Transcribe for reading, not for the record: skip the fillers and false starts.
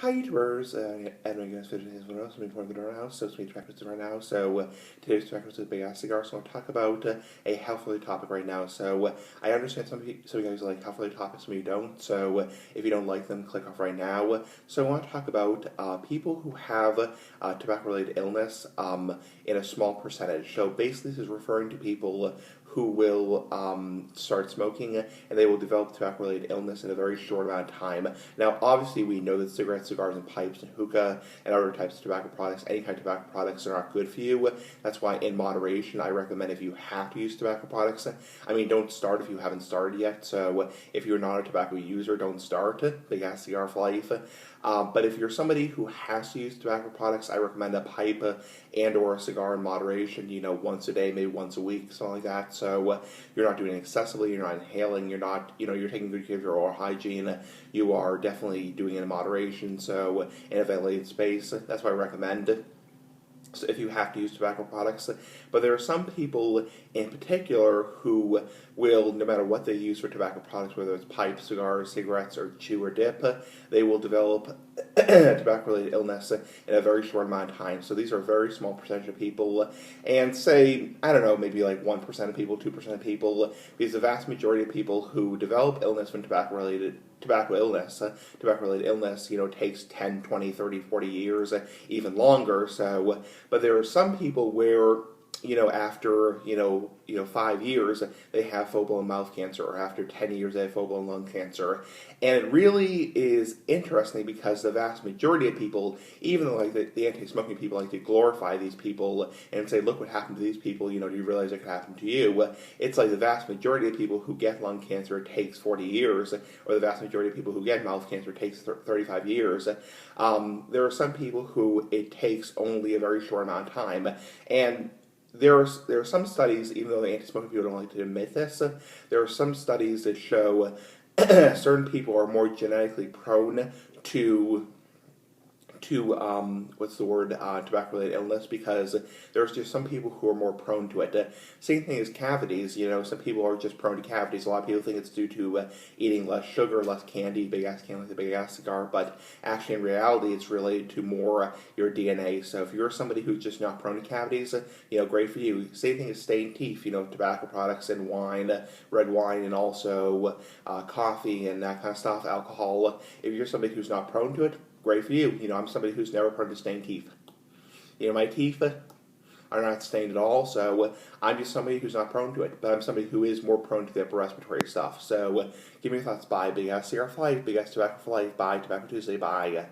Hi YouTubers, and my guys for today's video. So I'm going to the door house, so it's me Tobacco right now. So today's Tobacco is a big ass cigar, so I want to talk about a health related topic right now. So I understand some of you guys like health related topics, some of you don't. So if you don't like them, click off right now. So I want to talk about people who have tobacco related illness in a small percentage. So basically this is referring to people who will start smoking and they will develop tobacco-related illness in a very short amount of time. Now, obviously, we know that cigarettes, cigars, and pipes, and hookah, and other types of tobacco products, any kind of tobacco products are not good for you. That's why, in moderation, I recommend if you have to use tobacco products, I mean, don't start if you haven't started yet. So if you're not a tobacco user, don't start. Big ass cigar for life. But if you're somebody who has to use tobacco products, I recommend a pipe and or a cigar in moderation, once a day, maybe once a week, something like that. So you're not doing it excessively, you're not inhaling, you're not, you're taking good care of your oral hygiene. You are definitely doing it in moderation, so in a ventilated space. That's what I recommend. So if you have to use tobacco products. But there are some people in particular who will, no matter what they use for tobacco products, whether it's pipes, cigars, cigarettes, or chew or dip, they will develop tobacco-related illness in a very short amount of time. So these are a very small percentage of people, and say, I don't know, maybe like 1% of people, 2% of people, because the vast majority of people who develop illness from tobacco-related illness, takes 10, 20, 30, 40 years, even longer. So, but there are some people where, after, 5 years, they have full-blown mouth cancer, or after 10 years, they have full-blown lung cancer. And it really is interesting because the vast majority of people, even though like the anti-smoking people like to glorify these people and say, look what happened to these people, do you realize it could happen to you? It's like the vast majority of people who get lung cancer takes 40 years, or the vast majority of people who get mouth cancer takes 35 years. There are some people who it takes only a very short amount of time, and there are some studies, even though the anti-smoking people don't like to admit this, there are some studies that show certain people are more genetically prone to tobacco-related illness, because there's just some people who are more prone to it. Same thing as cavities. Some people are just prone to cavities. A lot of people think it's due to eating less sugar, less candy, big ass candy, like the big ass cigar, but actually in reality it's related to more your DNA. So if you're somebody who's just not prone to cavities, great for you. Same thing as stained teeth. Tobacco products and wine, red wine, and also coffee and that kind of stuff, alcohol. If you're somebody who's not prone to it, great for you. I'm somebody who's never prone to stained teeth. My teeth are not stained at all, so I'm just somebody who's not prone to it. But I'm somebody who is more prone to the upper respiratory stuff. So give me your thoughts. Bye. Big ass cigar for life. Big ass tobacco for life. Bye. Tobacco Tuesday. Bye.